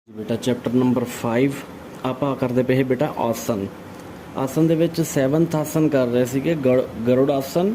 बेटा chapter number 5 ਆਪਾਂ ਕਰਦੇ ਪਏ ਬੇਟਾ ਆਸਨ। ਆਸਨ ਦੇ ਵਿੱਚ 7th ਆਸਨ ਕਰ ਰਹੇ ਸੀਗੇ ਗਰੁੜ ਆਸਨ।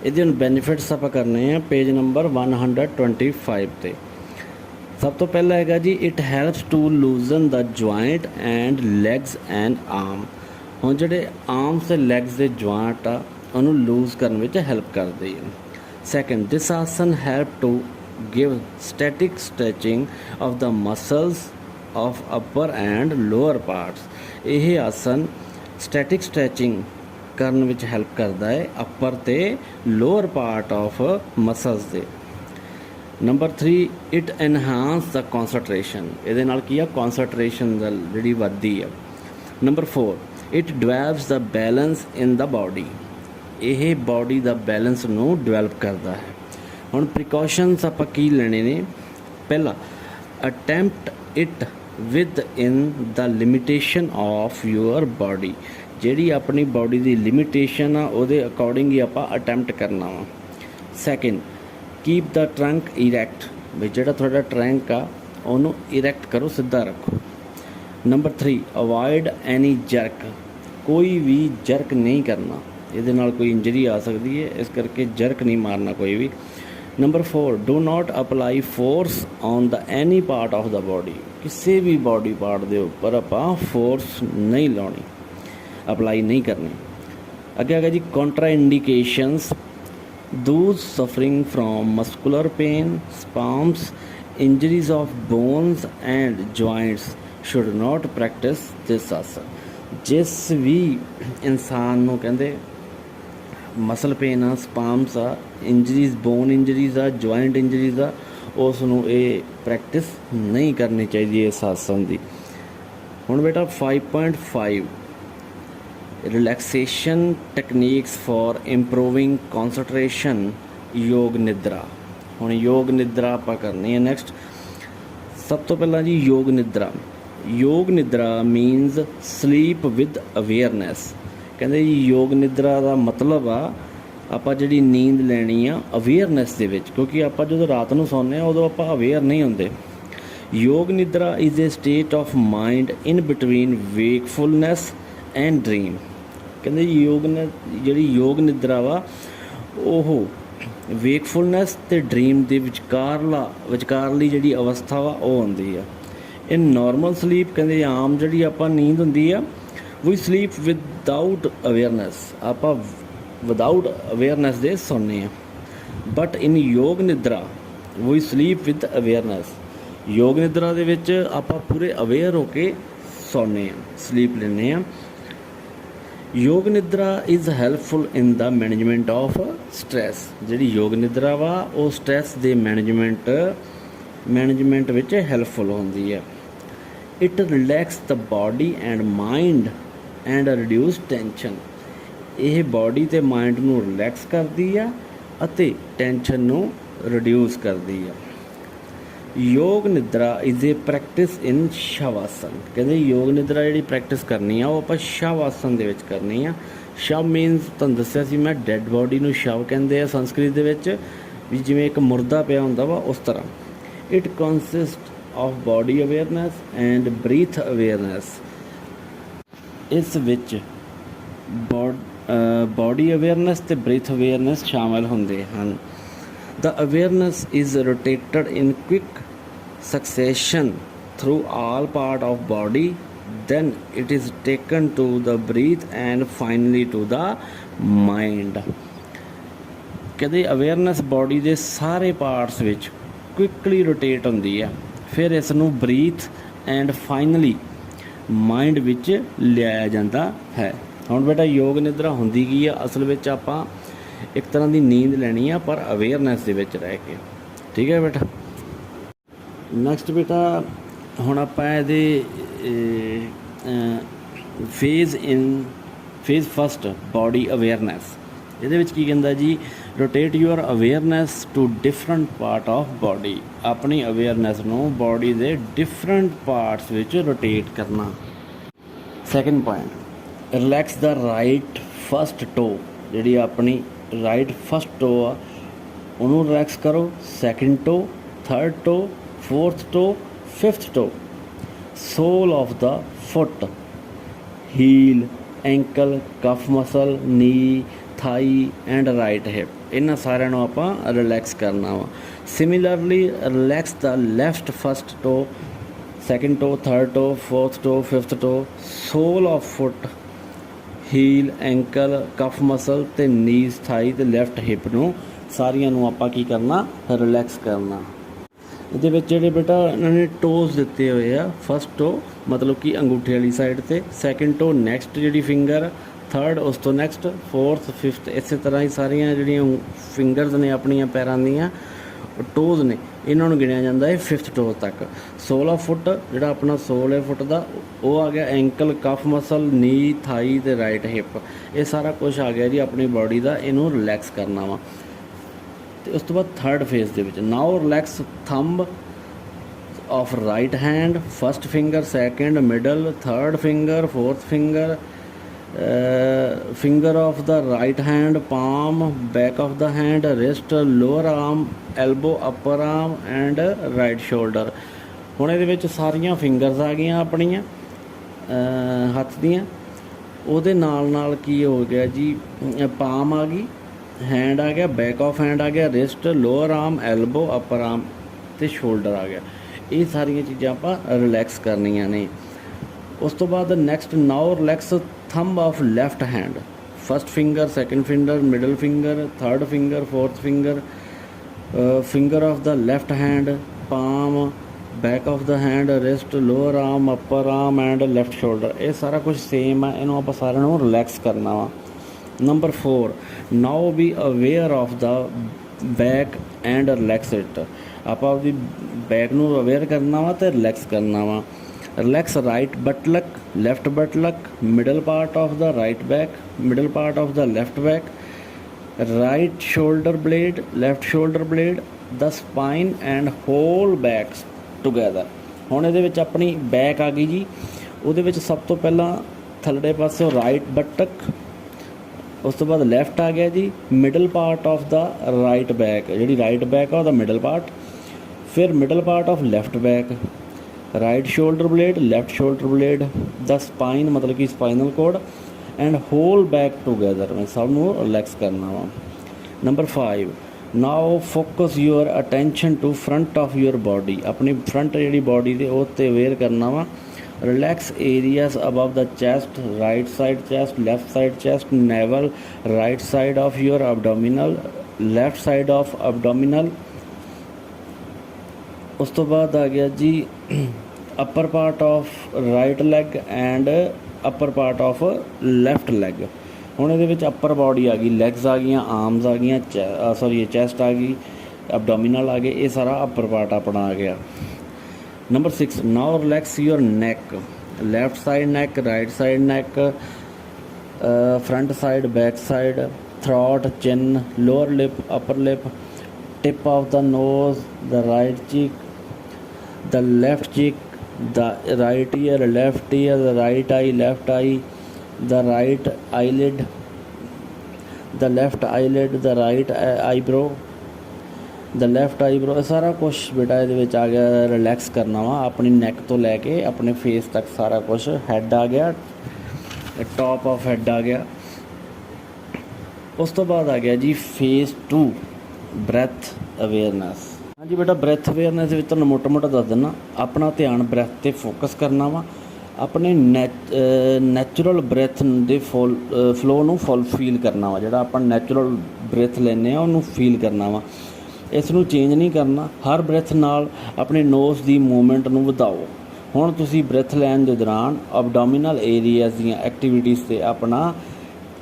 ਇਹਦੇ ਹੁਣ ਬੈਨੀਫਿਟਸ ਆਪਾਂ ਕਰਨੇ ਆ ਪੇਜ ਨੰਬਰ 125 ਤੇ। ਸਭ ਤੋਂ ਪਹਿਲਾਂ ਹੈਗਾ ਜੀ it helps to loosen the joint and legs and arm. ਹੁਣ ਜਿਹੜੇ ਆਰਮਸ ਤੇ ਲੈਗਸ ਦੇ ਜੁਆਇੰਟ ਆ ਉਹਨੂੰ ਲੂਜ਼ ਕਰਨ ਵਿੱਚ ਹੈਲਪ ਕਰਦੀ ਹੈ। Second, this asana help to give static stretching of the muscles of upper and lower parts। ਇਹ ਆਸਨ static stretching ਕਰਨ ਵਿੱਚ ਹੈਲਪ ਕਰਦਾ ਹੈ upper ਤੇ lower part of muscles ਦੇ। Number 3, it enhance the concentration। ਇਹਦੇ ਨਾਲ ਕੀ ਆ concentration ਜਿਹੜੀ ਵੱਧਦੀ ਆ। Number 4, it develops the balance in the body। ਇਹ ਬਾਡੀ ਦਾ ਬੈਲੈਂਸ ਨੂੰ ਡਿਵੈਲਪ ਕਰਦਾ ਹੈ। ਹੁਣ ਪ੍ਰੀਕਾਸ਼ਨਸ ਆਪਾਂ ਕੀ ਲੈਣੇ ਨੇ। ਪਹਿਲਾ, attempt it with in the limitation of your body. ਜਿਹੜੀ ਆਪਣੀ ਬਾਡੀ ਦੀ ਲਿਮਿਟੇਸ਼ਨ ਆ ਉਹਦੇ ਅਕੋਰਡਿੰਗ ਹੀ ਆਪਾਂ ਅਟੈਂਪਟ ਕਰਨਾ ਵਾ। Second, keep the trunk erect. ਵੀ ਜਿਹੜਾ ਤੁਹਾਡਾ ਟਰੰਕ ਆ ਉਹਨੂੰ ਇਰੈਕਟ ਕਰੋ, ਸਿੱਧਾ ਰੱਖੋ। Number 3, avoid any jerk. ਕੋਈ ਵੀ ਜਰਕ ਨਹੀਂ ਕਰਨਾ, ਇਹਦੇ ਨਾਲ ਕੋਈ ਇੰਜਰੀ ਆ ਸਕਦੀ ਹੈ, ਇਸ ਕਰਕੇ ਜਰਕ ਨਹੀਂ ਮਾਰਨਾ ਕੋਈ ਵੀ। Number 4, do not apply force on the any part of the body. ਕਿਸੇ ਵੀ ਬਾਡੀ ਪਾਰਟ ਦੇ ਉੱਪਰ ਆਪਾਂ ਫੋਰਸ ਨਹੀਂ ਲਾਉਣੀ, ਅਪਲਾਈ ਨਹੀਂ ਕਰਨੀ। ਅੱਗੇ ਆ ਗਿਆ ਜੀ ਕੰਟਰਾ ਇੰਡੀਕੇਸ਼ਨਸ। those suffering from muscular pain, spasms, injuries of bones and joints should not practice this asana। ਜਿਸ ਵੀ ਇਨਸਾਨ ਨੂੰ ਕਹਿੰਦੇ ਮਸਲ ਪੇਨ ਆ, ਸਪਾਮਸ ਆ, ਇੰਜਰੀਜ਼, ਬੋਨ ਇੰਜਰੀਜ਼ ਆ, ਜੁਆਇੰਟ ਇੰਜਰੀਜ਼ ਆ, ਉਸ ਨੂੰ ਇਹ ਪ੍ਰੈਕਟਿਸ ਨਹੀਂ ਕਰਨੀ ਚਾਹੀਦੀ ਇਸ ਆਸਨ ਦੀ। ਹੁਣ ਬੇਟਾ 5.5 ਰਿਲੈਕਸੇਸ਼ਨ ਟੈਕਨੀਕਸ ਫॉर ਇੰਪਰੂਵਿੰਗ ਕੌਨਸਨਟ੍ਰੇਸ਼ਨ ਯੋਗ ਨਿਦਰਾ। ਹੁਣ ਯੋਗ ਨਿਦਰਾ ਆਪਾਂ ਕਰਨੀ ਹੈ ਨੈਕਸਟ। ਸਭ ਤੋਂ ਪਹਿਲਾਂ ਜੀ ਯੋਗ ਨਿਦਰਾ। ਯੋਗ ਨਿਦਰਾ ਮੀਨਸ ਸਲੀਪ ਵਿਦ ਅਵੇਅਰਨੈਸ। ਕਹਿੰਦੇ ਜੀ ਯੋਗ ਨਿਦਰਾ ਦਾ ਮਤਲਬ ਆ ਆਪਾਂ ਜਿਹੜੀ ਨੀਂਦ ਲੈਣੀ ਆ ਅਵੇਅਰਨੈਸ ਦੇ ਵਿੱਚ, ਕਿਉਂਕਿ ਆਪਾਂ ਜਦੋਂ ਰਾਤ ਨੂੰ ਸੌਂਦੇ ਹਾਂ ਉਦੋਂ ਆਪਾਂ ਅਵੇਅਰ ਨਹੀਂ ਹੁੰਦੇ। Yoga nidra is a state of mind in between wakefulness and dream. ਕਹਿੰਦੇ ਜਿਹੜੀ ਯੋਗ ਨਿਦਰਾ ਵਾ ਉਹ ਵੇਕਫੁਲਨੈਸ ਤੇ ਡਰੀਮ ਦੇ ਵਿਚਕਾਰਲੀ ਜਿਹੜੀ ਅਵਸਥਾ ਵਾ ਉਹ ਹੁੰਦੀ ਆ। ਇਨ ਨੋਰਮਲ ਸਲੀਪ ਕਹਿੰਦੇ ਆਮ ਜਿਹੜੀ ਆਪਾਂ ਨੀਂਦ ਹੁੰਦੀ ਆ ਵੀ ਸਲੀਪ ਵਿਦਆਊਟ ਅਵੇਅਰਨੈਸ, ਆਪਾਂ ਵਿਦਆਊਟ ਅਵੇਅਰਨੈਸ ਦੇ ਸੌਂਦੇ ਹਾਂ। ਬਟ ਇਨ ਯੋਗ ਨਿਦਰਾ ਵੀ ਸਲੀਪ ਵਿਦ ਅਵੇਅਰਨੈਸ। ਯੋਗ ਨਿਦਰਾ ਦੇ ਵਿੱਚ ਆਪਾਂ ਪੂਰੇ ਅਵੇਅਰ ਹੋ ਕੇ ਸੌਂਦੇ ਹਾਂ, ਸਲੀਪ ਲੈਂਦੇ ਹਾਂ। Yoga nidra is helpful in the management of stress. ਜਿਹੜੀ ਯੋਗ ਨਿਦਰਾ ਵਾ ਉਹ ਸਟ੍ਰੈਸ ਦੇ ਮੈਨੇਜਮੈਂਟ ਵਿੱਚ ਹੈਲਪਫੁਲ ਹੁੰਦੀ ਹੈ। It relax the body and mind and reduce tension. ਇਹ ਬਾਡੀ ਅਤੇ ਮਾਈਂਡ ਨੂੰ ਰਿਲੈਕਸ ਕਰਦੀ ਆ ਅਤੇ ਟੈਂਸ਼ਨ ਨੂੰ ਰਿਡਿਊਸ ਕਰਦੀ ਆ। ਯੋਗ ਨਿਦਰਾ ਇਜ਼ ਏ ਪ੍ਰੈਕਟਿਸ ਇਨ ਸ਼ਵ ਆਸਨ। ਕਹਿੰਦੇ ਯੋਗ ਨਿਦਰਾ ਜਿਹੜੀ ਪ੍ਰੈਕਟਿਸ ਕਰਨੀ ਆ ਉਹ ਆਪਾਂ ਸ਼ਵ ਆਸਨ ਦੇ ਵਿੱਚ ਕਰਨੀ ਆ। ਸ਼ਵ ਮੀਨਸ ਤੁਹਾਨੂੰ ਦੱਸਿਆ ਸੀ ਮੈਂ, ਡੈਡ ਬਾਡੀ ਨੂੰ ਸ਼ਵ ਕਹਿੰਦੇ ਆ ਸੰਸਕ੍ਰਿਤ ਦੇ ਵਿੱਚ, ਵੀ ਜਿਵੇਂ ਇੱਕ ਮੁਰਦਾ ਪਿਆ ਹੁੰਦਾ ਵਾ ਉਸ ਤਰ੍ਹਾਂ। It consist of body awareness and breathe awareness. ਇਸ ਵਿੱਚ ਬਾਡੀ ਅਵੇਅਰਨੈਸ ਅਤੇ ਬਰੀਥ ਅਵੇਅਰਨੈਸ ਸ਼ਾਮਿਲ ਹੁੰਦੇ ਹਨ। The awareness is rotated in quick succession through all part of body, then it is taken to the breath and finally to the mind। ਕਹਿੰਦੇ awareness body ਦੇ ਸਾਰੇ parts ਵਿੱਚ quickly rotate ਹੁੰਦੀ ਹੈ, ਫਿਰ ਇਸ ਨੂੰ ਬਰੀਥ ਐਂਡ ਫਾਈਨਲੀ ਮਾਈਂਡ ਵਿੱਚ ਲਿਆਇਆ ਜਾਂਦਾ ਹੈ। ਹੁਣ ਬੇਟਾ ਯੋਗ ਨਿਦਰਾ ਹੁੰਦੀ ਕੀ ਆ, ਅਸਲ ਵਿੱਚ ਆਪਾਂ ਇੱਕ ਤਰ੍ਹਾਂ ਦੀ ਨੀਂਦ ਲੈਣੀ ਆ ਪਰ ਅਵੇਅਰਨੈਸ ਦੇ ਵਿੱਚ ਰਹਿ ਕੇ। ਠੀਕ ਹੈ ਬੇਟਾ। ਨੈਕਸਟ ਬੇਟਾ ਹੁਣ ਆਪਾਂ ਇਹਦੇ ਫੇਜ਼ ਫਸਟ ਬਾਡੀ ਅਵੇਅਰਨੈਸ। ਇਹਦੇ ਵਿੱਚ ਕੀ ਕਹਿੰਦਾ ਜੀ, rotate your awareness to different part of body. ਆਪਣੀ ਅਵੇਅਰਨੈਸ ਨੂੰ ਬਾਡੀ ਦੇ ਡਿਫਰੈਂਟ ਪਾਰਟਸ ਵਿੱਚ ਰੋਟੇਟ ਕਰਨਾ। Second point, relax the right first toe. ਜਿਹੜੀ ਆਪਣੀ ਰਾਈਟ ਫਸਟ ਟੋ ਆ ਉਹਨੂੰ ਰਿਲੈਕਸ ਕਰੋ। Second toe, third toe, fourth toe, fifth toe sole of the foot, heel, ankle, calf muscle, knee, thigh and right hip, ਇਹਨਾਂ ਸਾਰਿਆਂ ਨੂੰ ਆਪਾਂ relax ਕਰਨਾ ਵਾ। Similarly relax the left first toe, second toe, third toe, fourth toe, fifth toe, sole of foot, heel, ankle, calf muscle ਅਤੇ knees, thigh ਅਤੇ left hip ਨੂੰ ਸਾਰੀਆਂ ਨੂੰ ਆਪਾਂ ਕੀ ਕਰਨਾ, ਰਿਲੈਕਸ ਕਰਨਾ। ਇਹਦੇ ਵਿੱਚ ਜਿਹੜੇ ਬੇਟਾ ਇਹਨਾਂ ਨੇ ਟੋਜ਼ ਦਿੱਤੇ ਹੋਏ ਆ, ਫਸਟ ਟੋ ਮਤਲਬ ਕਿ ਅੰਗੂਠੇ ਵਾਲੀ ਸਾਈਡ 'ਤੇ, ਸੈਕਿੰਡ ਟੋ ਨੈਕਸਟ ਜਿਹੜੀ ਫਿੰਗਰ, ਥਰਡ ਉਸ ਤੋਂ ਨੈਕਸਟ, ਫੋਰਥ, ਫਿਫਥ, ਇਸੇ ਤਰ੍ਹਾਂ ਹੀ ਸਾਰੀਆਂ ਜਿਹੜੀਆਂ ਫਿੰਗਰਸ ਨੇ ਆਪਣੀਆਂ ਪੈਰਾਂ ਦੀਆਂ ਟੋਜ਼ ਨੇ, ਇਹਨਾਂ ਨੂੰ ਗਿਣਿਆ ਜਾਂਦਾ ਹੈ ਫਿਫਥ ਟੋ ਤੱਕ। ਸੋਲ ਆਫ ਫੁੱਟ ਜਿਹੜਾ ਆਪਣਾ ਸੋਲ ਹੈ ਫੁੱਟ ਦਾ, ਉਹ ਆ ਗਿਆ ਐਂਕਲ, ਕਫ ਮਸਲ, ਨੀ, ਥਾਈ ਅਤੇ ਰਾਈਟ ਹਿਪ, ਇਹ ਸਾਰਾ ਕੁਛ ਆ ਗਿਆ ਜੀ ਆਪਣੀ ਬਾਡੀ ਦਾ, ਇਹਨੂੰ ਰਿਲੈਕਸ ਕਰਨਾ ਵਾ। ਅਤੇ ਉਸ ਤੋਂ ਬਾਅਦ ਥਰਡ ਫੇਜ਼ ਦੇ ਵਿੱਚ now relax thumb of right hand, first finger, second, middle, third finger, fourth finger, finger of the right hand, palm, back of the hand, wrist, lower arm, elbow, upper arm and right shoulder। ਹੁਣ ਇਹਦੇ ਵਿੱਚ ਸਾਰੀਆਂ fingers ਆ ਗਈਆਂ ਆਪਣੀਆਂ ਹੱਥ ਦੀਆਂ, ਉਹਦੇ ਨਾਲ ਨਾਲ ਕੀ ਹੋ ਗਿਆ ਜੀ, ਪਾਮ ਆ ਗਈ, ਹੈਂਡ ਆ ਗਿਆ, ਬੈਕ ਆਫ ਹੈਂਡ ਆ ਗਿਆ, ਰਿਸਟ, ਲੋਅਰ ਆਰਮ, ਐਲਬੋ, ਅਪਰ ਆਰਮ ਅਤੇ ਸ਼ੋਲਡਰ ਆ ਗਿਆ। ਇਹ ਸਾਰੀਆਂ ਚੀਜ਼ਾਂ ਆਪਾਂ ਰਿਲੈਕਸ ਕਰਨੀਆਂ ਨੇ। ਉਸ ਤੋਂ ਬਾਅਦ next now relax thumb of left hand, first finger, second finger, middle finger, third finger, fourth finger, finger of the left hand, palm, back of the hand, wrist, lower arm, upper arm and left shoulder, ਇਹ ਸਾਰਾ ਕੁਝ same ਹੈ, ਇਹਨੂੰ ਆਪਾਂ ਸਾਰਿਆਂ ਨੂੰ relax ਕਰਨਾ ਵਾ। Number 4 now B aware of the back and relax it, ਆਪਾਂ ਆਪਦੀ ਬੈਕ ਨੂੰ ਅਵੇਅਰ ਕਰਨਾ ਵਾ ਅਤੇ ਰਿਲੈਕਸ ਕਰਨਾ ਵਾ। Relax right buttock, left buttock, middle part of the right back, middle part of the left back, right shoulder blade, left shoulder blade, the spine and whole back together. ਹੁਣ ਇਹਦੇ ਵਿੱਚ ਆਪਣੀ back ਆ ਗਈ ਜੀ, ਉਹਦੇ ਵਿੱਚ ਸਭ ਤੋਂ ਪਹਿਲਾਂ ਥੱਲੜੇ ਪਾਸਿਓਂ ਰਾਈਟ ਬਟਕ, ਉਸ ਤੋਂ ਬਾਅਦ ਲੈਫਟ ਆ ਗਿਆ ਜੀ, middle part of the right back, ਜਿਹੜੀ ਰਾਈਟ ਬੈਕ ਆ ਉਹਦਾ ਮਿਡਲ ਪਾਰਟ, ਫਿਰ middle part of left back, right shoulder blade, left shoulder blade, the spine ਮਤਲਬ ਕਿ spinal cord and whole back together, ਮੈਂ ਸਭ ਨੂੰ ਰਿਲੈਕਸ ਕਰਨਾ ਵਾ। Number 5 now focus your attention to front of your body, ਆਪਣੀ front ਜਿਹੜੀ body ਦੇ ਉਹ 'ਤੇ ਅਵੇਅਰ ਕਰਨਾ ਵਾ। Relax areas above the chest, right side chest, left side chest, navel, right side of your abdominal, left side of abdominal. ਉਸ ਤੋਂ ਬਾਅਦ ਆ ਗਿਆ ਜੀ upper part of right leg and upper part of left leg. ਹੁਣ ਇਹਦੇ ਵਿੱਚ ਅਪਰ body ਆ ਗਈ, ਲੈਗਸ ਆ ਗਈਆਂ, ਆਰਮਸ ਆ ਗਈਆਂ, ਚੈਸਟ ਆ ਗਈ, ਅਬਡੋਮੀਨਲ ਆ ਗਏ, ਇਹ ਸਾਰਾ ਅਪਰ ਪਾਰਟ ਆਪਣਾ ਆ ਗਿਆ। Number 6 now relax your neck, left side neck, right side neck, front side, back side, throat, chin, lower lip, upper lip, tip of the nose, the right cheek, the left cheek, the right ear, the right eye, left eye, the right eyelid, the left eyelid, the right eyebrow, the left eyebrow। ਸਾਰਾ ਕੁਛ ਬੇਟਾ ਇਹਦੇ ਵਿੱਚ ਆ ਗਿਆ, relax ਕਰਨਾ ਵਾ ਆਪਣੀ ਨੈਕ ਤੋਂ ਲੈ ਕੇ ਆਪਣੇ ਫੇਸ ਤੱਕ ਸਾਰਾ ਕੁਛ। ਹੈਡ ਆ ਗਿਆ, ਟੌਪ ਆਫ ਹੈਡ ਆ ਗਿਆ। ਉਸ ਤੋਂ ਬਾਅਦ ਆ ਗਿਆ ਜੀ ਫੇਸ 2 ਬ੍ਰੈਥ ਅਵੇਅਰਨੈਸ। ਹਾਂਜੀ ਬੇਟਾ, ਬ੍ਰੈਥ ਅਵੇਅਰਨੈਸ ਦੇ ਵਿੱਚ ਤੁਹਾਨੂੰ ਮੋਟਾ ਦੱਸ ਦਿੰਦਾ, ਆਪਣਾ ਧਿਆਨ ਬ੍ਰੈਥ 'ਤੇ ਫੋਕਸ ਕਰਨਾ ਵਾ, ਆਪਣੇ ਨੈਚੁਰਲ ਬ੍ਰੈਥ ਦੇ ਫਲੋ ਨੂੰ ਫੀਲ ਕਰਨਾ ਵਾ। ਜਿਹੜਾ ਆਪਾਂ ਨੈਚੁਰਲ ਬ੍ਰੈਥ ਲੈਂਦੇ ਹਾਂ ਉਹਨੂੰ ਫੀਲ ਕਰਨਾ ਵਾ, ਇਸ ਨੂੰ ਚੇਂਜ ਨਹੀਂ ਕਰਨਾ। ਹਰ ਬ੍ਰੈਥ ਨਾਲ ਆਪਣੇ ਨੋਜ਼ ਦੀ ਮੂਵਮੈਂਟ ਨੂੰ ਵਧਾਓ। ਹੁਣ ਤੁਸੀਂ ਬ੍ਰੈਥ ਲੈਣ ਦੇ ਦੌਰਾਨ ਅਬਡੋਮੀਨਲ ਏਰੀਆਜ਼ ਦੀਆਂ ਐਕਟੀਵਿਟੀਜ਼ 'ਤੇ ਆਪਣਾ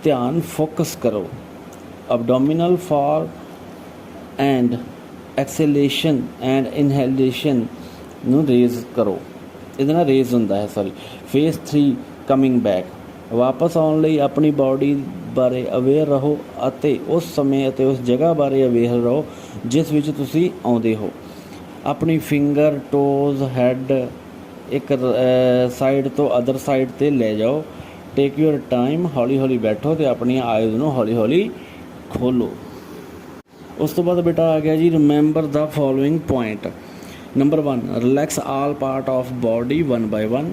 ਧਿਆਨ ਫੋਕਸ ਕਰੋ। ਅਬਡੋਮੀਨਲ ਫਾਰ ਐਂਡ ਐਕਸੇਲੇਸ਼ਨ ਐਂਡ ਇਨਹੇਲੇਸ਼ਨ ਨੂੰ ਰੇਜ਼ ਕਰੋ, ਇਹਦੇ ਨਾਲ ਰੇਜ਼ ਹੁੰਦਾ ਹੈ। ਫੇਸ 3 ਕਮਿੰਗ ਬੈਕ, ਵਾਪਸ ਆਉਣ ਲਈ ਆਪਣੀ ਬਾਡੀ ਬਾਰੇ ਅਵੇਅਰ ਰਹੋ ਅਤੇ ਉਸ ਸਮੇਂ ਅਤੇ ਉਸ ਜਗ੍ਹਾ ਬਾਰੇ ਅਵੇਅਰ ਰਹੋ ਜਿਸ ਵਿੱਚ ਤੁਸੀਂ ਆਉਂਦੇ ਹੋ। ਆਪਣੀ ਫਿੰਗਰ, ਟੋਜ਼, ਹੈਡ ਇੱਕ ਸਾਈਡ ਤੋਂ ਅਦਰ ਸਾਈਡ 'ਤੇ ਲੈ ਜਾਓ। ਟੇਕ ਯੂਅਰ ਟਾਈਮ, ਹੌਲੀ ਹੌਲੀ ਬੈਠੋ ਅਤੇ ਆਪਣੀਆਂ ਆਈਜ਼ ਨੂੰ ਹੌਲੀ ਹੌਲੀ ਖੋਲ੍ਹੋ। ਉਸ ਤੋਂ ਬਾਅਦ ਬੇਟਾ ਆ ਗਿਆ ਜੀ remember the following point. Number 1 relax all part of body 1 ਬਾਈ 1,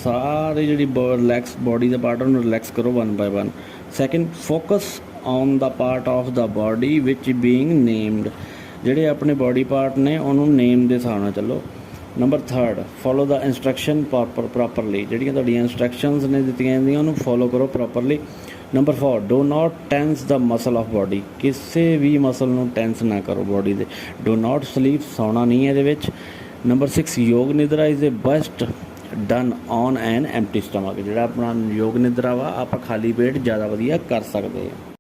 ਸਾਰੇ ਜਿਹੜੀ ਰਿਲੈਕਸ ਬਾਡੀ ਦੇ ਪਾਰਟ ਉਹਨੂੰ ਰਿਲੈਕਸ ਕਰੋ 1 ਬਾਈ 1। Second focus on the part of the body which being named, ਜਿਹੜੇ ਆਪਣੇ ਬਾਡੀ ਪਾਰਟ ਨੇ ਉਹਨੂੰ ਨੇਮ ਦੇ ਹਿਸਾਬ ਨਾਲ ਚੱਲੋ। Number 3 follow the instruction properly, ਜਿਹੜੀਆਂ ਤੁਹਾਡੀਆਂ ਇੰਸਟਰਕਸ਼ਨਸ ਨੇ ਦਿੱਤੀਆਂ ਜਾਂਦੀਆਂ ਉਹਨੂੰ ਫੋਲੋ ਕਰੋ properly. Number 4 do not tense the muscle of body, ਕਿਸੇ ਵੀ ਮਸਲ ਨੂੰ ਟੈਂਸ ਨਾ ਕਰੋ ਬਾਡੀ ਦੇ। ਡੋ ਨਾਟ ਸਲੀਪ, ਸੌਣਾ ਨਹੀਂ ਹੈ ਇਹਦੇ ਵਿੱਚ। Number 6 yoga nidra is a best done on an empty stomach, ਜਿਹੜਾ ਆਪਣਾ ਯੋਗ ਨਿਦਰਾ ਵਾ ਆਪਾਂ ਖਾਲੀ ਪੇਟ ਜ਼ਿਆਦਾ ਵਧੀਆ ਕਰ ਸਕਦੇ ਹਾਂ।